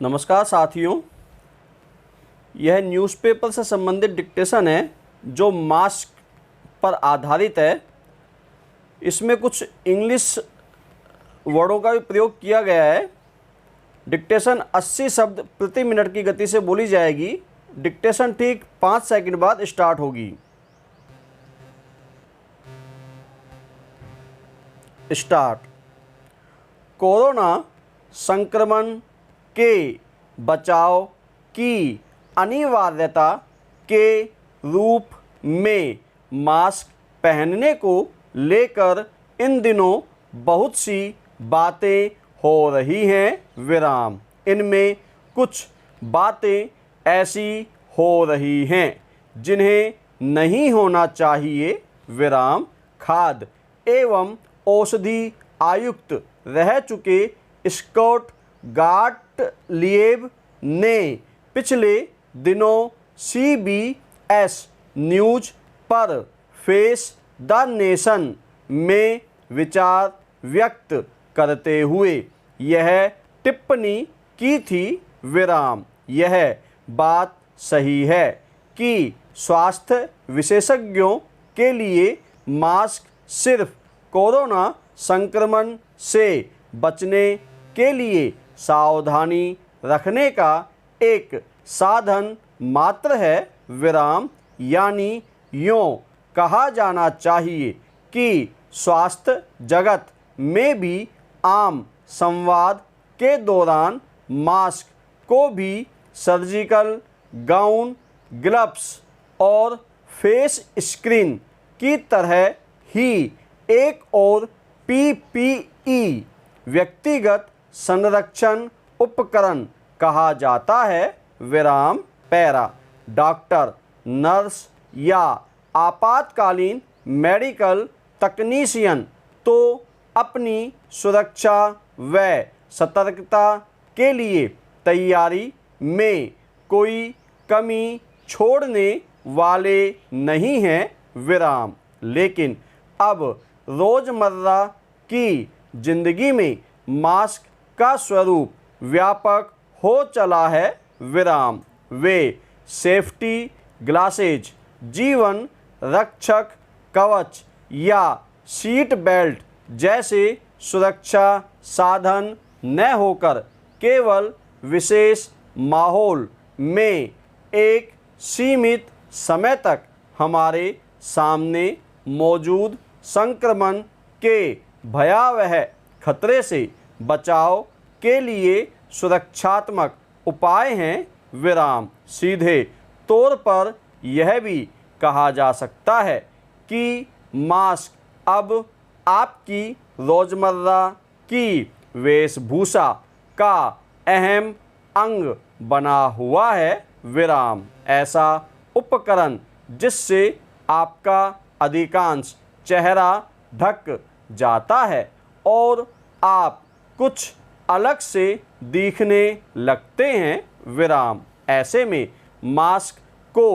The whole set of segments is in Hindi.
नमस्कार साथियों, यह न्यूज़पेपर से संबंधित डिक्टेशन है जो मास्क पर आधारित है। इसमें कुछ इंग्लिश वर्डों का भी प्रयोग किया गया है। डिक्टेशन 80 शब्द प्रति मिनट की गति से बोली जाएगी। डिक्टेशन ठीक 5 सेकंड बाद स्टार्ट होगी। स्टार्ट। कोरोना संक्रमण के बचाव की अनिवार्यता के रूप में मास्क पहनने को लेकर इन दिनों बहुत सी बातें हो रही हैं। इनमें कुछ बातें ऐसी हो रही हैं जिन्हें नहीं होना चाहिए। खाद्य एवं औषधि आयुक्त रह चुके स्कॉट गाटलिएब ने पिछले दिनों CBS न्यूज़ पर फेस द नेशन में विचार व्यक्त करते हुए यह टिप्पणी की थी। यह बात सही है कि स्वास्थ्य विशेषज्ञों के लिए मास्क सिर्फ कोरोना संक्रमण से बचने के लिए सावधानी रखने का एक साधन मात्र है। यानी यूँ कहा जाना चाहिए कि स्वास्थ्य जगत में भी आम संवाद के दौरान मास्क को भी सर्जिकल गाउन, ग्लव्स और फेस स्क्रीन की तरह ही एक और PPE व्यक्तिगत संरक्षण उपकरण कहा जाता है। पैरा डॉक्टर, नर्स या आपातकालीन मेडिकल तकनीशियन तो अपनी सुरक्षा व सतर्कता के लिए तैयारी में कोई कमी छोड़ने वाले नहीं हैं। लेकिन अब रोज़मर्रा की जिंदगी में मास्क का स्वरूप व्यापक हो चला है। वे सेफ्टी ग्लासेज, जीवन रक्षक कवच या सीट बेल्ट जैसे सुरक्षा साधन न होकर केवल विशेष माहौल में एक सीमित समय तक हमारे सामने मौजूद संक्रमण के भयावह खतरे से बचाव के लिए सुरक्षात्मक उपाय हैं। सीधे तौर पर यह भी कहा जा सकता है कि मास्क अब आपकी रोज़मर्रा की वेशभूषा का अहम अंग बना हुआ है। ऐसा उपकरण जिससे आपका अधिकांश चेहरा ढक जाता है और आप कुछ अलग से दिखने लगते हैं। ऐसे में मास्क को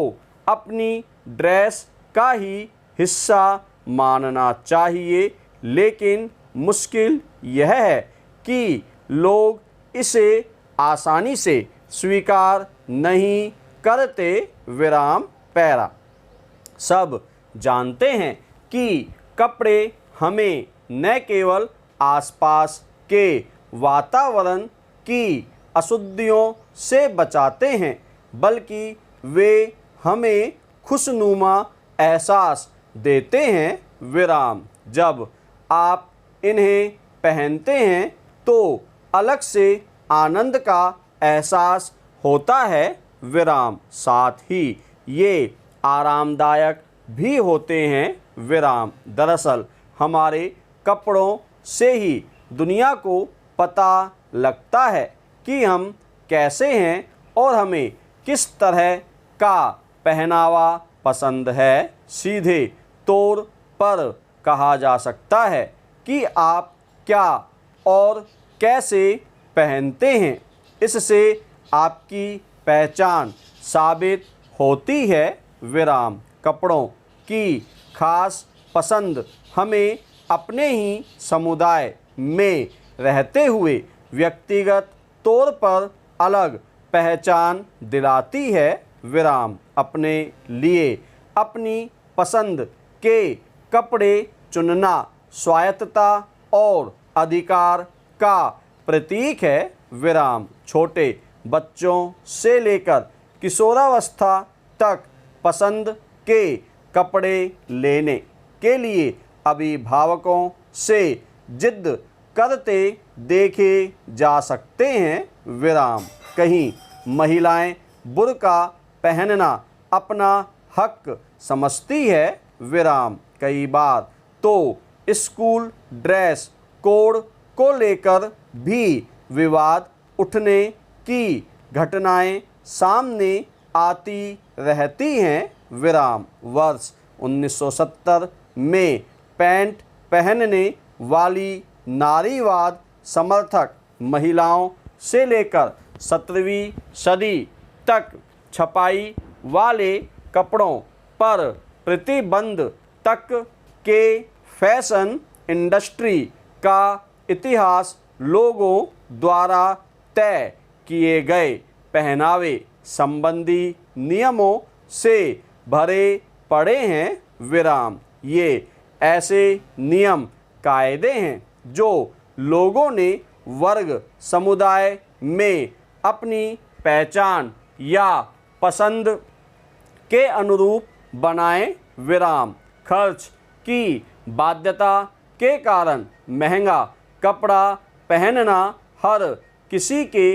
अपनी ड्रेस का ही हिस्सा मानना चाहिए, लेकिन मुश्किल यह है कि लोग इसे आसानी से स्वीकार नहीं करते। पैरा सब जानते हैं कि कपड़े हमें न केवल आसपास के वातावरण की अशुद्धियों से बचाते हैं, बल्कि वे हमें खुशनुमा एहसास देते हैं। जब आप इन्हें पहनते हैं तो अलग से आनंद का एहसास होता है। साथ ही ये आरामदायक भी होते हैं। दरअसल हमारे कपड़ों से ही दुनिया को पता लगता है कि हम कैसे हैं और हमें किस तरह का पहनावा पसंद है। सीधे तौर पर कहा जा सकता है कि आप क्या और कैसे पहनते हैं, इससे आपकी पहचान साबित होती है। कपड़ों की खास पसंद हमें अपने ही समुदाय में रहते हुए व्यक्तिगत तौर पर अलग पहचान दिलाती है, विराम। अपने लिए अपनी पसंद के कपड़े चुनना स्वायत्तता और अधिकार का प्रतीक है, विराम। छोटे बच्चों से लेकर किशोरावस्था तक पसंद के कपड़े लेने के लिए अभिभावकों से जिद करते देखे जा सकते हैं, विराम। कहीं महिलाएं बुर्का पहनना अपना हक समझती है, विराम। कई बार तो स्कूल ड्रेस कोड को लेकर भी विवाद उठने की घटनाएं सामने आती रहती हैं, विराम। वर्ष 1970 में पैंट पहनने वाली नारीवाद समर्थक महिलाओं से लेकर 17वीं सदी तक छपाई वाले कपड़ों पर प्रतिबंध तक के फैशन इंडस्ट्री का इतिहास लोगों द्वारा तय किए गए पहनावे संबंधी नियमों से भरे पड़े हैं, विराम। ये ऐसे नियम कायदे हैं जो लोगों ने वर्ग समुदाय में अपनी पहचान या पसंद के अनुरूप बनाए, विराम। खर्च की बाध्यता के कारण महंगा कपड़ा पहनना हर किसी के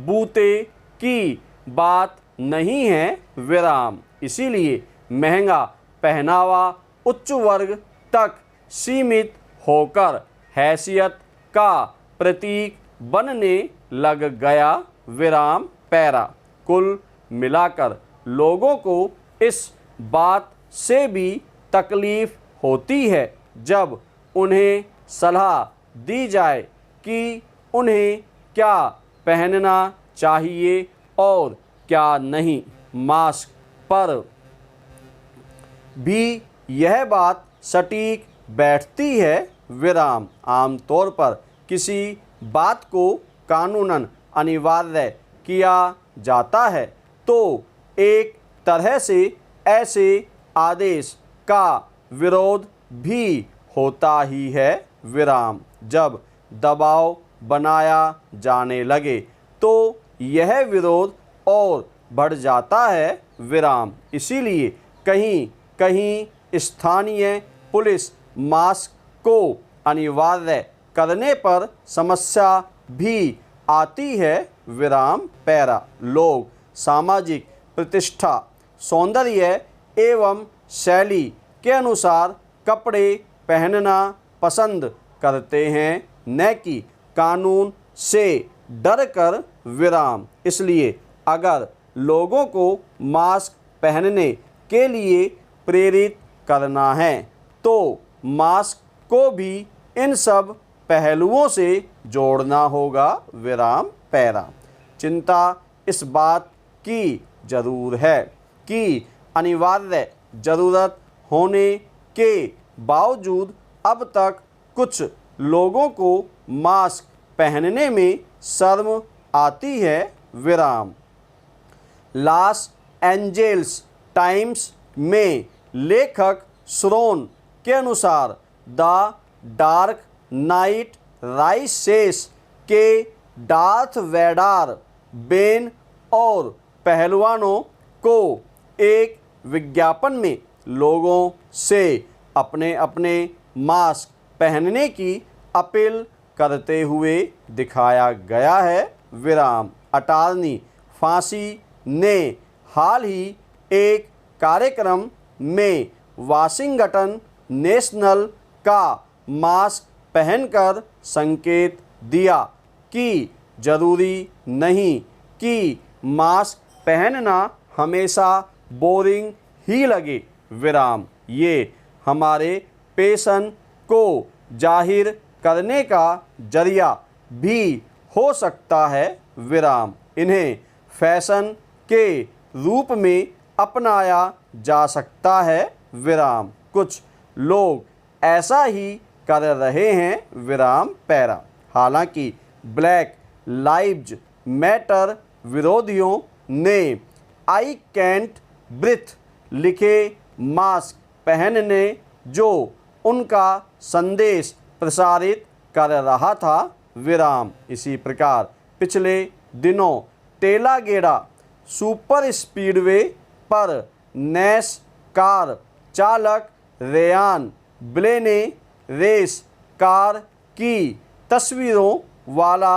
बूते की बात नहीं है, विराम। इसीलिए महंगा पहनावा उच्च वर्ग तक सीमित होकर हैसियत का प्रतीक बनने लग गया, विराम। पैरा। कुल मिलाकर लोगों को इस बात से भी तकलीफ होती है जब उन्हें सलाह दी जाए कि उन्हें क्या पहनना चाहिए और क्या नहीं। मास्क पर भी यह बात सटीक बैठती है, विराम। आमतौर पर किसी बात को कानूनन अनिवार्य किया जाता है तो एक तरह से ऐसे आदेश का विरोध भी होता ही है, विराम। जब दबाव बनाया जाने लगे तो यह विरोध और बढ़ जाता है, विराम। इसीलिए कहीं कहीं स्थानीय पुलिस मास्क को अनिवार्य करने पर समस्या भी आती है, विराम। पैरा। लोग सामाजिक प्रतिष्ठा, सौंदर्य एवं शैली के अनुसार कपड़े पहनना पसंद करते हैं, न कि कानून से डर कर, विराम। इसलिए अगर लोगों को मास्क पहनने के लिए प्रेरित करना है तो मास्क को भी इन सब पहलुओं से जोड़ना होगा, विराम। पैरा। चिंता इस बात की जरूर है कि अनिवार्य ज़रूरत होने के बावजूद अब तक कुछ लोगों को मास्क पहनने में शर्म आती है, विराम। लॉस एंजेल्स टाइम्स में लेखक श्रोन के अनुसार द डार्क नाइट राइसेस के डार्थ वेडार, बेन और पहलवानों को एक विज्ञापन में लोगों से अपने अपने मास्क पहनने की अपील करते हुए दिखाया गया है, विराम। अटॉर्नी फांसी ने हाल ही एक कार्यक्रम में वाशिंगटन नेशनल का मास्क पहनकर संकेत दिया कि जरूरी नहीं कि मास्क पहनना हमेशा बोरिंग ही लगे, विराम। ये हमारे पैशन को जाहिर करने का जरिया भी हो सकता है, विराम। इन्हें फैशन के रूप में अपनाया जा सकता है, विराम। कुछ लोग ऐसा ही कर रहे हैं, विराम। पैरा। हालांकि ब्लैक लाइव्स मैटर विरोधियों ने आई कैंट ब्रीथ लिखे मास्क पहनने जो उनका संदेश प्रसारित कर रहा था विराम। इसी प्रकार पिछले दिनों टेलागेडा सुपर स्पीडवे पर नैसकार चालक रेयान ब्लेने रेस कार की तस्वीरों वाला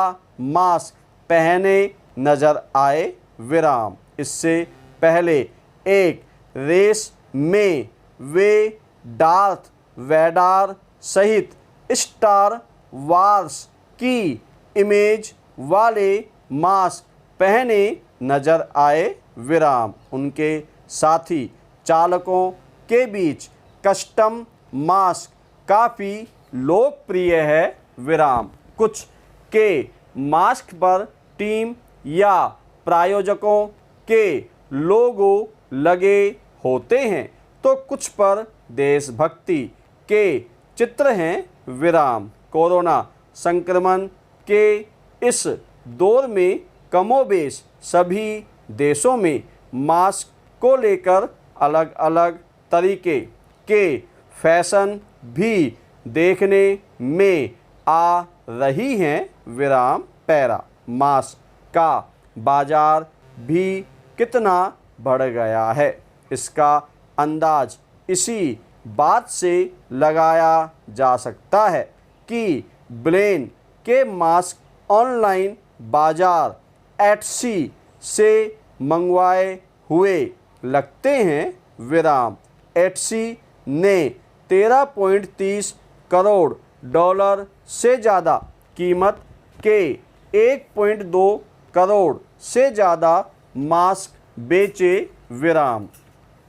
मास्क पहने नजर आए विराम। इससे पहले एक रेस में वे डार्थ वैडार सहित स्टार वार्स की इमेज वाले मास्क पहने नजर आए विराम। उनके साथी चालकों के बीच कस्टम मास्क काफ़ी लोकप्रिय है विराम। कुछ के मास्क पर टीम या प्रायोजकों के लोगो लगे होते हैं तो कुछ पर देशभक्ति के चित्र हैं विराम। कोरोना संक्रमण के इस दौर में कमोबेश सभी देशों में मास्क को लेकर अलग अलग तरीके के फैशन भी देखने में आ रही हैं विराम पैरा। मास्क का बाजार भी कितना बढ़ गया है इसका अंदाज इसी बात से लगाया जा सकता है कि ब्लेन के मास्क ऑनलाइन बाजार एटसी से मंगवाए हुए लगते हैं विराम। एटसी ने 13.30 करोड़ डॉलर से ज़्यादा कीमत के 1.2 करोड़ से ज़्यादा मास्क बेचे विराम।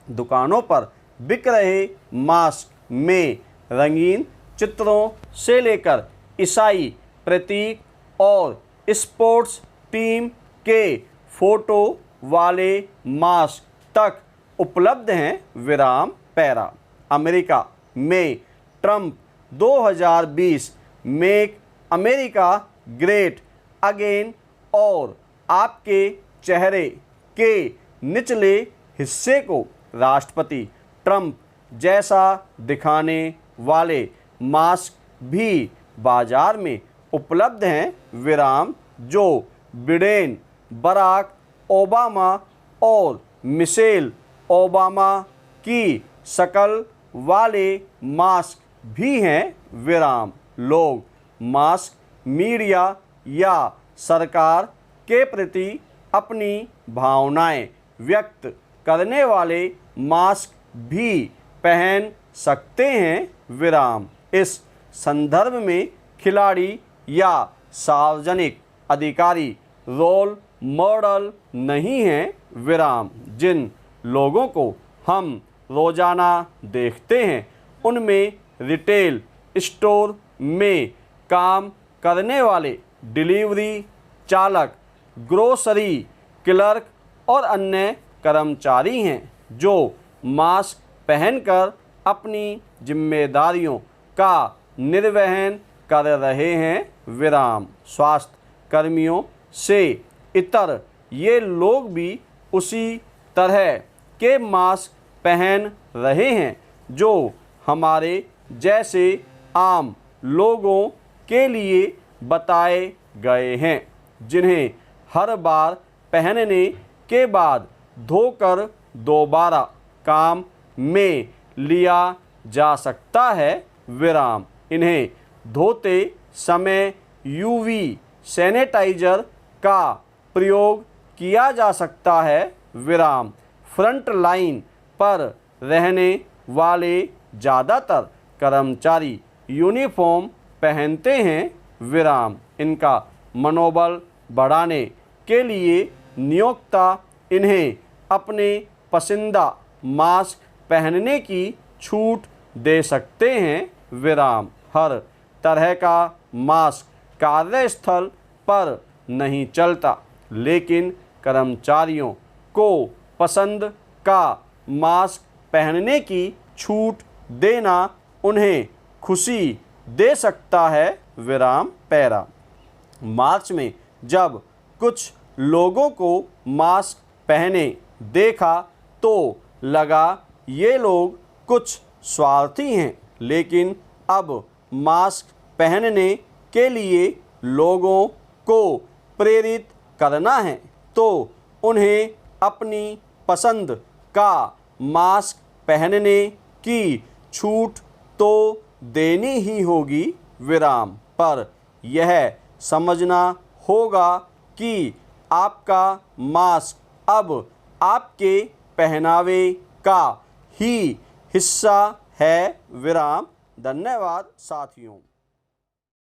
दुकानों पर बिक रहे मास्क में रंगीन चित्रों से लेकर ईसाई प्रतीक और स्पोर्ट्स टीम के फोटो वाले मास्क तक उपलब्ध हैं विराम पैरा। अमेरिका में Trump 2020 make America great again और आपके चेहरे के निचले हिस्से को राष्ट्रपति ट्रंप जैसा दिखाने वाले मास्क भी बाजार में उपलब्ध हैं विराम। जो बिडेन बराक ओबामा और मिशेल ओबामा की शक्ल वाले मास्क भी हैं विराम। लोग मास्क मीडिया या सरकार के प्रति अपनी भावनाएं व्यक्त करने वाले मास्क भी पहन सकते हैं विराम। इस संदर्भ में खिलाड़ी या सार्वजनिक अधिकारी रोल मॉडल नहीं हैं विराम। जिन लोगों को हम रोजाना देखते हैं उनमें रिटेल स्टोर में काम करने वाले डिलीवरी चालक, ग्रोसरी क्लर्क और अन्य कर्मचारी हैं जो मास्क पहनकर अपनी जिम्मेदारियों का निर्वहन कर रहे हैं विराम। स्वास्थ्य कर्मियों से इतर ये लोग भी उसी तरह के मास्क पहन रहे हैं जो हमारे जैसे आम लोगों के लिए बताए गए हैं, जिन्हें हर बार पहनने के बाद धोकर दोबारा काम में लिया जा सकता है विराम। इन्हें धोते समय यूवी सैनिटाइजर का प्रयोग किया जा सकता है विराम। फ्रंट लाइन पर रहने वाले ज़्यादातर कर्मचारी यूनिफॉर्म पहनते हैं विराम। इनका मनोबल बढ़ाने के लिए नियोक्ता इन्हें अपने पसंदीदा मास्क पहनने की छूट दे सकते हैं विराम। हर तरह का मास्क कार्यस्थल पर नहीं चलता, लेकिन कर्मचारियों को पसंद का मास्क पहनने की छूट देना उन्हें खुशी दे सकता है विराम पैरा। मार्च में जब कुछ लोगों को मास्क पहने देखा तो लगा ये लोग कुछ स्वार्थी हैं, लेकिन अब मास्क पहनने के लिए लोगों को प्रेरित करना है तो उन्हें अपनी पसंद का मास्क पहनने की छूट तो देनी ही होगी विराम, पर यह समझना होगा कि आपका मास्क अब आपके पहनावे का ही हिस्सा है विराम। धन्यवाद साथियों।